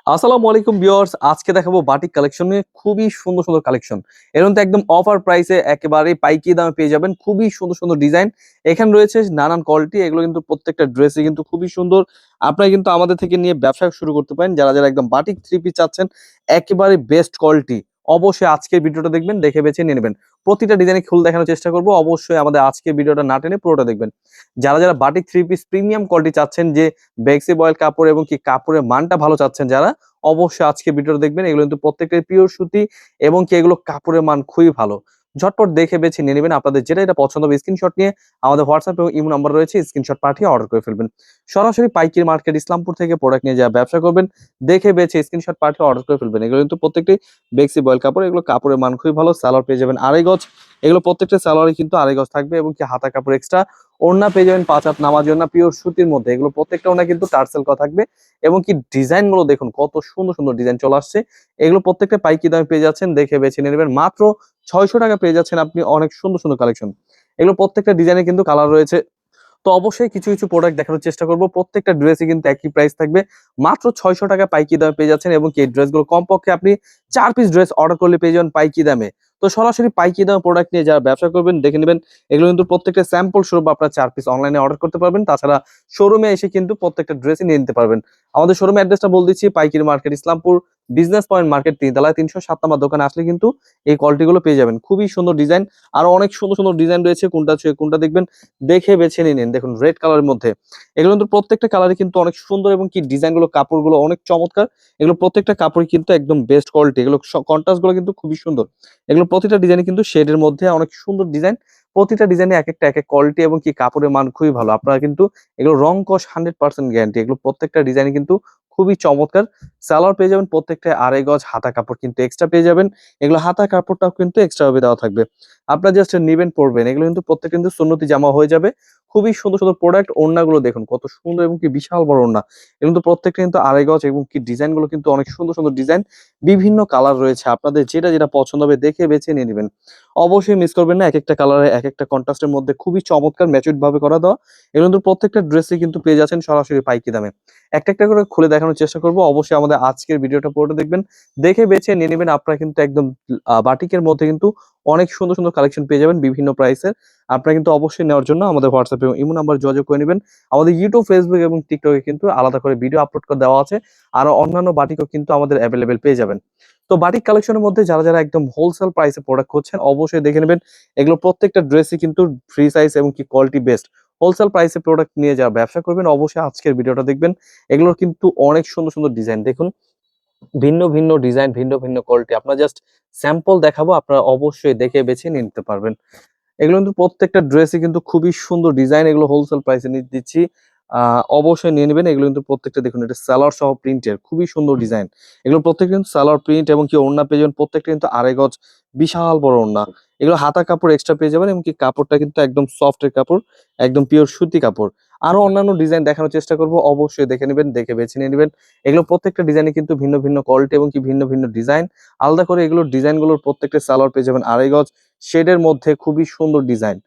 আসসালামু আলাইকুম ভিউয়ার্স, আজকে দেখাবো বাটিক কালেকশন নিয়ে খুবই সুন্দর সুন্দর কালেকশন। এর মধ্যে একদম অফার প্রাইসে একেবারে পাইকারি দামে পেয়ে যাবেন খুবই সুন্দর সুন্দর ডিজাইন। এখানে রয়েছে নানান কোয়ালিটি, এগুলো কিন্তু প্রত্যেকটা ড্রেসই কিন্তু খুবই সুন্দর। আপনারা কিন্তু আমাদের থেকে নিয়ে ব্যবসা শুরু করতে পারেন। যারা যারা একদম বাটিক থ্রি পিস চাচ্ছেন একেবারে বেস্ট কোয়ালিটি, অবশ্যই আজকের ভিডিওটা দেখবেন, দেখে বেছে নিয়ে নেবেন। প্রতিটা ডিজাইনে খুলে দেখানোর চেষ্টা করবো, অবশ্যই আমাদের আজকের ভিডিওটা না টেনে পুরোটা দেখবেন। যারা যারা batik three piece premium quality চাচ্ছেন, যে বেক্সি বয়েল কাপড় এবং কি কাপড়ের মানটা ভালো চাচ্ছেন যারা, অবশ্যই আজকে ভিডিওটা দেখবেন। এগুলো কিন্তু প্রত্যেকটাই পিওর সুতি এবং কি এগুলো কাপড়ের মান খুবই ভালো। ঝটপট দেখে বেছে নিয়ে নেবেন। আপনাদের যেটা এটা পছন্দ হবে স্ক্রিনশট নিয়ে আমাদের হোয়াটসঅ্যাপ এবং ইমো নাম্বার রয়েছে, স্ক্রিনশট পাঠিয়ে অর্ডার করে ফেলবেন। সরাসরি পাইকারি মার্কেট ইসলামপুর থেকে প্রোডাক্ট নিয়ে যা ব্যবসা করবেন, দেখে বেছে স্ক্রিনশট পাঠিয়ে অর্ডার করে ফেলবেন। এগুলো কিন্তু প্রত্যেকটাই বেক্সি বয়েল কাপড়, এগুলো কাপড়ের মান খুবই ভালো। সালোয়ার পেয়ে যাবেন আড়াই গজ, এগুলো প্রত্যেকটা সালোয়ারে কিন্তু আড়াই গজ থাকবে এবং কি হাতা কাপড় এক্সট্রা। ওড়না পেয়ে যাবেন 5 হাত নামার জন্য পিওর সুতির মধ্যে, এগুলো প্রত্যেকটা ওড়না কিন্তু টার্সেল করা থাকবে এবং কি ডিজাইন গুলো দেখুন কত সুন্দর সুন্দর ডিজাইন চলে আসছে। এগুলো প্রত্যেকটা পাইকারি দামে পেয়ে যাচ্ছেন, দেখে বেছে নিয়ে নেবেন। মাত্র 600 টাকা পেয়ে যাচ্ছেন আপনি অনেক সুন্দর সুন্দর কালেকশন। এগুলো প্রত্যেকটা ডিজাইনে কিন্তু কালার রয়েছে। তো অবশ্যই কিছু কিছু প্রোডাক্ট দেখানোর চেষ্টা করব। প্রত্যেকটা ড্রেসই কিন্তু একই প্রাইস থাকবে, মাত্র 600 টাকা পাইকারি দামে পেয়ে যাচ্ছেন। এবং কি এই ড্রেসগুলো কমপক্ষে আপনি 4 পিস ড্রেস অর্ডার করলে পেয়ে যাবেন পাইকারি দামে। তো সরাসরি পাইকারি দামে প্রোডাক্ট নিয়ে যারা ব্যবসা করবেন দেখে নেবেন। এগুলো কিন্তু প্রত্যেকটা স্যাম্পল স্বরূপ আপনার 4 পিস অনলাইনে অর্ডার করতে পারবেন। তাছাড়া শোরুমে এসে কিন্তু প্রত্যেকটা ড্রেসই নিয়ে নিতে পারবেন। আমাদের শোরুমের অ্যাড্রেসটা বলে দিচ্ছি, পাইকারি market Islampur business point market 3 তলায় 307 নম্বর দোকানে আসলে কিন্তু এই কোয়ালিটিগুলো পেয়ে যাবেন। খুবই সুন্দর ডিজাইন, আরো অনেক সুন্দর সুন্দর ডিজাইন রয়েছে। কোনটা ছুঁয়ে কোনটা দেখবেন, দেখে বেছে নিয়ে নিন। দেখুন রেড কালারের মধ্যে, এগুলো কিন্তু প্রত্যেকটা কালারই কিন্তু অনেক সুন্দর এবং কি ডিজাইন গুলো কাপড়গুলো অনেক চমৎকার। এগুলো প্রত্যেকটা কাপড়ই কিন্তু একদম বেস্ট কোয়ালিটি, এগুলো কন্ট্রাস্ট গুলো কিন্তু খুবই সুন্দর। এগুলো প্রতিটা ডিজাইনে কিন্তু শেডের মধ্যে অনেক সুন্দর ডিজাইন। প্রতিটা ডিজাইনে এক একটা এক এক কোয়ালিটি এবং কি কাপড়ের মান খুবই ভালো। আপনারা কিন্তু এগুলো রং কস 100% গ্যারান্টি। এগুলো প্রত্যেকটা ডিজাইনে কিন্তু খুবই চমৎকার। সালোয়ার পেয়ে যাবেন প্রত্যেকটা আড়াই গজ, হাতা কাপড় কিন্তু এক্সট্রা পেয়ে যাবেন। এগুলো হাতা কাপড়টাও কিন্তু এক্সট্রা ভাবে দেওয়া থাকবে। আপনারা জাস্ট নিবেন পরবেন, এগুলো কিন্তু প্রত্যেক কিন্তু সুন্নতি জামা হয়ে যাবে। খুবই সুন্দর সুন্দর প্রোডাক্ট। ওড়নাগুলো দেখুন কত সুন্দর এবং কি বিশাল বড় ওড়না। এবং তো প্রত্যেকটা কিন্তু আড়াই গজ এবং কি ডিজাইন গুলো কিন্তু অনেক সুন্দর সুন্দর ডিজাইন। বিভিন্ন কালার রয়েছে, আপনাদের যেটা যেটা পছন্দ হবে দেখে বেছে নিয়ে নেবেন। অবশ্যই মিস করবেন না, এক একটা কালারে এক একটা কন্ট্রাস্টের মধ্যে খুবই চমৎকার ম্যাচুড ভাবে করা দেওয়া। এগুলো কিন্তু প্রত্যেকটা ড্রেসে কিন্তু পেয়ে যাচ্ছেন সরাসরি পাইকারি দামে। একটা একটা করে খুলে দেখানোর চেষ্টা করবো। অবশ্যই আমাদের আজকের ভিডিওটা পুরোটা দেখবেন, দেখে বেছে নিয়ে নেবেন। আপনারা কিন্তু একদম বাটিকের মধ্যে কিন্তু অনেক সুন্দর সুন্দর কালেকশন পেয়ে যাবেন বিভিন্ন প্রাইসের। আপনারা কিন্তু অবশ্যই নেওয়ার জন্য আমাদের হোয়াটসঅ্যাপ এবং ইমো নাম্বার যোগাযোগ করে নেবেন। আমাদের ইউটিউব, ফেসবুক এবং টিকটকে কিন্তু আলাদা করে ভিডিও আপলোড করে দেওয়া আছে। আর অন্যান্য বাটিকও কিন্তু আমাদের অ্যাভেলেবেল পেয়ে যাবেন। তো বাটিক কালেকশনের মধ্যে যারা যারা একদম হোলসেল প্রাইসে প্রোডাক্ট করছেন অবশ্যই দেখে নেবেন। এগুলো প্রত্যেকটা ড্রেসই কিন্তু ফ্রি সাইজ এবং কি কোয়ালিটি বেস্ট। হোলসেল প্রাইসে প্রোডাক্ট নিয়ে যারা ব্যবসা করবেন অবশ্যই আজকের ভিডিওটা দেখবেন। এগুলোর কিন্তু অনেক সুন্দর সুন্দর ডিজাইন দেখুন, ভিন্ন ভিন্ন ডিজাইন, ভিন্ন ভিন্ন কোয়ালিটি। আপনারা জাস্ট স্যাম্পল দেখাবো, আপনারা অবশ্যই দেখে বেছে নিয়ে নিতে পারবেন। এগুলো কিন্তু প্রত্যেকটা ড্রেসই কিন্তু খুবই সুন্দর ডিজাইন। এগুলো হোলসেল প্রাইসে নিয়ে দিচ্ছি, অবশ্যই নিয়ে নেবেন। এগুলো কিন্তু প্রত্যেকটা দেখুন, এটা সালোয়ার সহ প্রিন্টের খুবই সুন্দর ডিজাইন। এগুলো প্রত্যেকটা কিন্তু সালোয়ার প্রিন্ট এবং কি ওড়না পেয়ে যাবেন প্রত্যেকটা কিন্তু আড়াই গজ, বিশাল বড় ওড়না। এগুলো হাতা কাপড় এক্সট্রা পেয়ে যাবেন এবং কি কাপড়টা কিন্তু একদম সফটের কাপড়, একদম পিওর সুতি কাপড়। আরো অন্যান্য ডিজাইন দেখানোর চেষ্টা করব, অবশ্যই দেখে নেবেন, দেখে বেছে নিয়ে নেবেন। এগুলো প্রত্যেকটা ডিজাইনে কিন্তু ভিন্ন ভিন্ন কোয়ালিটি এবং কি ভিন্ন ভিন্ন ডিজাইন আলাদা করে। এগুলোর ডিজাইনগুলোর প্রত্যেকটা সালোয়ার পেয়ে যাবেন আড়াই গজ, শেডের মধ্যে খুবই সুন্দর ডিজাইন,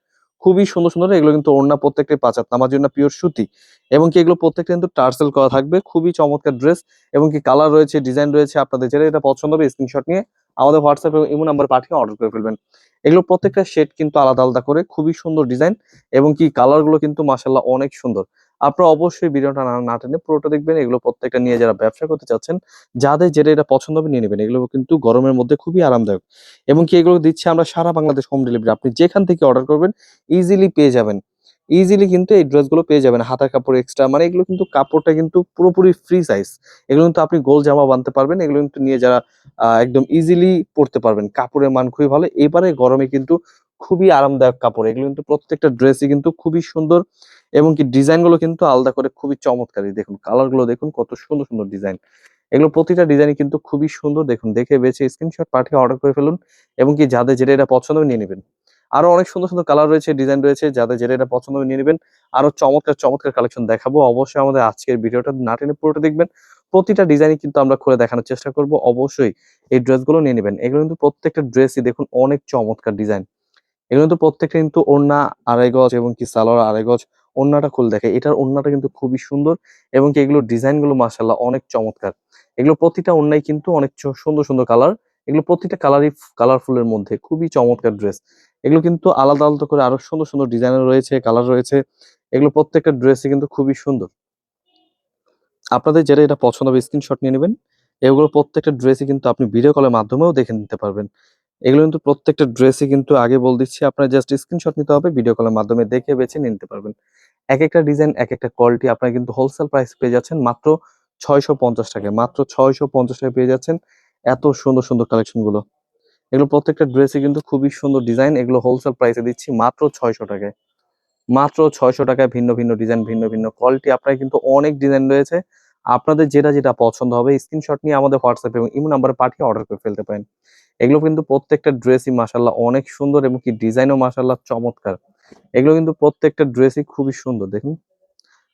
খুবই সুন্দর সুন্দর। এগুলো কিন্তু ওড়না প্রত্যেকটা 5 হাত নামার জন্য পিওর সুতি এবং কি এগুলো প্রত্যেকটা কিন্তু টার্সেল করা থাকবে। খুবই চমৎকার ড্রেস এবং কি কালার রয়েছে, ডিজাইন রয়েছে। আপনাদের যেটা এটা পছন্দ হবে স্ক্রিনশট নিয়ে আমাদের হোয়াটসঅ্যাপ এবং ইমো নাম্বার পাঠিয়ে অর্ডার করে ফেলবেন। এগুলো প্রত্যেকটা শেড কিন্তু আলাদা আলাদা করে, খুবই সুন্দর ডিজাইন এবং কি কালার গুলো কিন্তু মাশাআল্লাহ অনেক সুন্দর। আপনারা অবশ্যই ভিডিওটা না টেনে পুরোটা দেখবেন। এগুলো প্রত্যেকটা নিয়ে যারা ব্যবসা করতে চাচ্ছেন, যাদের যেটা এটা পছন্দ হবে নিয়ে নেবেন। এগুলো কিন্তু গরমের মধ্যে খুবই আরামদায়ক এবং কি এগুলো দিচ্ছে আমরা সারা বাংলাদেশ হোম ডেলিভারি। আপনি যেখান থেকে অর্ডার করবেন ইজিলি পেয়ে যাবেন। ইজিলি কিন্তু এই ড্রেসগুলো পেয়ে যাবেন। হাতার কাপড় এক্সট্রা, মানে এগুলো কিন্তু কাপড়টা কিন্তু পুরোপুরি ফ্রি সাইজ। এগুলো কিন্তু আপনি গোল জামা বানাতে পারবেন। এগুলো কিন্তু নিয়ে যারা একদম ইজিলি পড়তে পারবেন। কাপড়ের মান খুবই ভালো। এবারে গরমে কিন্তু খুবই আরামদায়ক কাপড়। এগুলো কিন্তু প্রত্যেকটা ড্রেসই কিন্তু খুবই সুন্দর এবং কি ডিজাইন গুলো কিন্তু আলাদা করে খুবই চমৎকারী। দেখুন কালার গুলো দেখুন কত সুন্দর সুন্দর ডিজাইন। এগুলো প্রতিটা ডিজাইনই কিন্তু খুবই সুন্দর। দেখুন দেখে বেছে স্ক্রিনশট পাঠিয়ে অর্ডার করে ফেলুন এবং কি যাদের যেটা এটা পছন্দ হবে নিয়ে নেবেন। আরো অনেক সুন্দর সুন্দর কালার রয়েছে, ডিজাইন রয়েছে। যাদের যেটা এটা পছন্দ হবে নিয়ে নেবেন। আরো চমৎকার চমৎকার কালেকশন দেখাবো। অবশ্যই আমাদের আজকের ভিডিওটা না টেনে পুরোটা দেখবেন। প্রতিটা ডিজাইনই কিন্তু আমরা খুলে দেখানোর চেষ্টা করব। অবশ্যই এই ড্রেসগুলো নিয়ে নেবেন। এগুলো কিন্তু প্রত্যেকটা ড্রেসই দেখুন অনেক চমৎকার ডিজাইন। এগুলো কিন্তু প্রত্যেকটা কিন্তু ওড়না আড়াই গজ এবং কি সালোয়ার আড়াই গজ, ওড়নাটা খুলে দেখে, এটার ওড়নাটা কিন্তু খুবই সুন্দর এবং কি এগুলোর ডিজাইন গুলো মাশাআল্লাহ অনেক চমৎকার। এগুলো প্রতিটা ওড়নায় কিন্তু অনেক সুন্দর সুন্দর কালার, এগুলো প্রতিটা কালারই কালারফুলের মধ্যে খুবই চমৎকার ড্রেস। এগুলো কিন্তু আলাদা আলাদা করে আরো সুন্দর সুন্দর ডিজাইনের রয়েছে, কালার রয়েছে। এগুলো প্রত্যেকটা ড্রেসই কিন্তু খুবই সুন্দর। আপনাদের যেটা এটা পছন্দ হবে স্ক্রিনশট নিয়ে নেবেন। এগুলো প্রত্যেকটা ড্রেসই কিন্তু আপনি ভিডিও কলের মাধ্যমেও দেখে নিতে পারবেন। এগুলো কিন্তু প্রত্যেকটা ড্রেসই কিন্তু আগে বলে দিচ্ছি, আপনার জাস্ট স্ক্রিনশট নিতে হবে, ভিডিও কলের মাধ্যমে দেখে বেছে নিয়ে নিতে পারবেন। একেকটা ডিজাইন, একেকটা কোয়ালিটি আপনারা কিন্তু হোলসেল প্রাইস পেয়ে যাচ্ছেন মাত্র ৬৫০ টাকায়। মাত্র ৬৫০ টাকায় পেয়ে যাচ্ছেন এত সুন্দর সুন্দর কালেকশন গুলো। এগুলো প্রত্যেকটা ড্রেসই কিন্তু খুবই সুন্দর ডিজাইন। এগুলো হোলসেল প্রাইসে দিচ্ছি মাত্র ৬০০ টাকায়। মাত্র ৬০০ টাকায় ভিন্ন ভিন্ন ডিজাইন, ভিন্ন ভিন্ন কোয়ালিটি, আপনার কিন্তু অনেক ডিজাইন রয়েছে। আপনাদের যেটা যেটা পছন্দ হবে স্ক্রিনশট নিয়ে আমাদের হোয়াটসঅ্যাপ এবং ইমো নাম্বারে পাঠিয়ে অর্ডার করে ফেলতে পারেন। এগুলো কিন্তু প্রত্যেকটা ড্রেসই মাশাআল্লাহ অনেক সুন্দর এবং কি ডিজাইনও মাশাআল্লাহ চমৎকার। এগুলো কিন্তু প্রত্যেকটা ড্রেসই খুবই সুন্দর। দেখুন,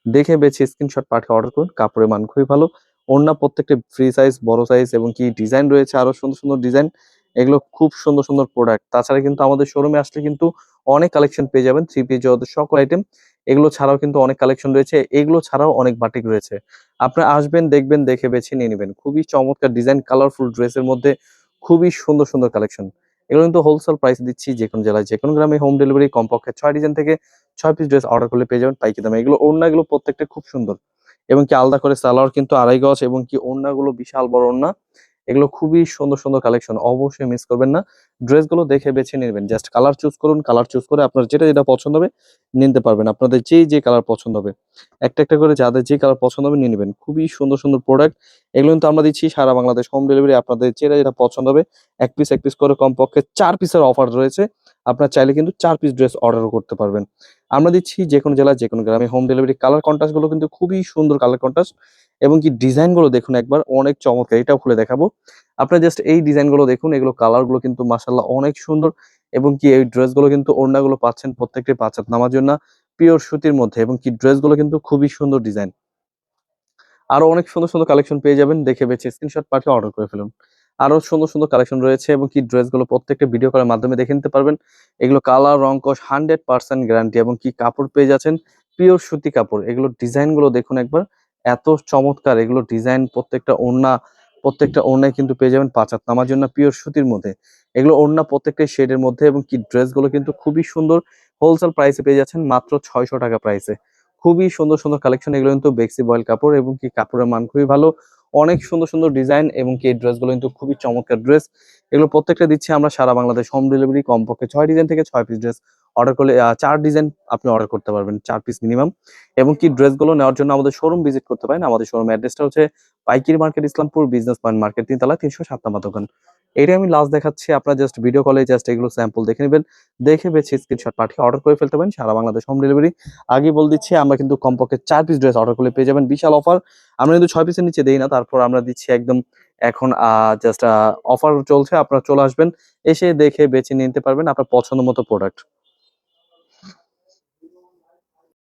দেখে বেছে স্ক্রিনশট পাঠিয়ে অর্ডার করুন। কাপড়ের মান খুবই ভালো। ওড়না প্রত্যেকটা ফ্রি সাইজ, বড় সাইজ এবং কি ডিজাইন রয়েছে আরো সুন্দর সুন্দর ডিজাইন। এগুলো খুব সুন্দর সুন্দর প্রোডাক্ট। তাছাড়া কিন্তু আমাদের শোরুমে আসলে কিন্তু অনেক কালেকশন পেয়ে যাবেন, থ্রি পিস জগতের সকল আইটেম। এগুলো ছাড়াও কিন্তু অনেক কালেকশন রয়েছে, এগুলো ছাড়াও অনেক বাটিক রয়েছে। আপনারা আসবেন, দেখবেন, দেখে বেছে নিয়ে নেবেন। খুবই চমৎকার ডিজাইন, কালারফুল ড্রেসের মধ্যে খুবই সুন্দর সুন্দর কালেকশন। এগুলো কিন্তু হোলসেল প্রাইস দিচ্ছি, যেকোনো জেলায় যেকোনো গ্রামে হোম ডেলিভারি, কমপক্ষে ৬ ডিজাইন থেকে ৬ পিস ড্রেস অর্ডার করলে পেয়ে যাবেন পাইকারি দামে। এগুলো ওড়নাগুলো প্রত্যেকটা খুব সুন্দর এবং কি আলাদা করে সালোয়ার কিন্তু ২.৫ গজ এবং কি ওড়নাগুলো বিশাল বড় ওড়না। এগুলো খুবই সুন্দর সুন্দর কালেকশন, অবশ্যই মিস করবেন না। ড্রেসগুলো দেখে বেছে নিবেন, জাস্ট কালার চুজ করুন, কালার চুজ করে আপনার যেটা যেটা পছন্দ হবে নিতে পারবেন। আপনাদের যে কালার পছন্দ হবে একটা একটা করে যাদের যে কালার পছন্দ হবে নিয়ে নেবেন। খুবই সুন্দর সুন্দর প্রোডাক্ট। এগুলো কিন্তু আমরা দিচ্ছি সারা বাংলাদেশ হোম ডেলিভারি। আপনাদের যেটা যেটা পছন্দ হবে এক পিস করে কমপক্ষে ৪ পিসের অফার রয়েছে। আপনার চাইলে কিন্তু ৪ পিস ড্রেস অর্ডারও করতে পারবেন। আমরা দিচ্ছি যেকোনো জেলায় যেকোনো গ্রামে হোম ডেলিভারি। কালার কন্ট্রাস্ট গুলো কিন্তু খুবই সুন্দর কালার কন্ট্রাস্ট এবং কি ডিজাইন গুলো দেখুন একবার, অনেক চমৎকার। এটাও খুলে দেখাবো। আপনারা জাস্ট এই ডিজাইন গুলো দেখুন, এগুলো কালার গুলো কিন্তু মাশাআল্লাহ অনেক সুন্দর এবং কি এই ড্রেস গুলো কিন্তু ওড়নাগুলো পাচ্ছেন প্রত্যেকটি ৫ হাত নামার জন্য পিওর সুতির মধ্যে এবং কি ড্রেস গুলো কিন্তু খুবই সুন্দর ডিজাইন। আরো অনেক সুন্দর সুন্দর কালেকশন পেয়ে যাবেন, দেখে বেছে স্ক্রিনশট পাঠিয়ে অর্ডার করে ফেলুন। আরো সুন্দর সুন্দর কালেকশন রয়েছে এবং কি ড্রেসগুলো প্রত্যেকটা ভিডিও কলের মাধ্যমে দেখে নিতে পারবেন। এগুলো কালার রং কস 100% গ্যারান্টি এবং কি কাপড় পেয়ে যাচ্ছেন পিওর সুতি কাপড়। এগুলোর ডিজাইন গুলো দেখুন একবার, এত চমৎকার। এগুলো ডিজাইন প্রত্যেকটা ওড়নায় কিন্তু পেয়ে যাবেন ৫ হাত নামার জন্য পিওর সুতির মধ্যে। এগুলো ওড়না প্রত্যেকটা শেডের মধ্যে এবং কি ড্রেসগুলো কিন্তু খুবই সুন্দর। হোলসেল প্রাইসে পেয়ে যাচ্ছেন মাত্র ৬০০ টাকা প্রাইসে। খুবই সুন্দর সুন্দর কালেকশন। এগুলো কিন্তু বেক্সি বয়েল কাপড় এবং কি কাপড়ের মান খুবই ভালো। অনেক সুন্দর সুন্দর ডিজাইন এবং কি এই ড্রেসগুলো কিন্তু খুবই চমৎকার ড্রেস। এগুলো প্রত্যেকটা দিচ্ছি আমরা সারা বাংলাদেশ হোম ডেলিভারি। কমপক্ষে ৬ ডিজাইন থেকে ৬ পিস ড্রেস অর্ডার করলে ৪ ডিজাইন আপনি অর্ডার করতে পারবেন, ৪ পিস মিনিমাম। এবং কি ড্রেসগুলো নেওয়ার জন্য আমাদের শোরুম ভিজিট করতে পারেন। আমাদের শোরুম অ্যাড্রেসটা হচ্ছে পাইকারি market, Islampur business point market, ৩ তলা, ৩০৭ নাম্বার দোকান। এটাই আমি লাস্ট দেখাচ্ছি। আপনারা জাস্ট ভিডিও কলে জাস্ট এগুলো স্যাম্পল দেখে নেবেন, দেখে বেছে স্ক্রিনশট পাঠিয়ে অর্ডার করে ফেলতে পারেন সারা বাংলাদেশ হোম ডেলিভারি। আগেই বলে দিচ্ছি, আমরা কিন্তু কমপক্ষে ৪ পিস ড্রেস অর্ডার করলে পেয়ে যাবেন বিশাল অফার। আমরা কিন্তু ৬ পিসের নিচে দেই না। তারপর আমরা দিচ্ছি একদম এখন জাস্ট অফার চলছে। আপনারা চলে আসবেন, এসে দেখে বেছে নিতে পারবেন আপনার পছন্দ মতো প্রোডাক্ট।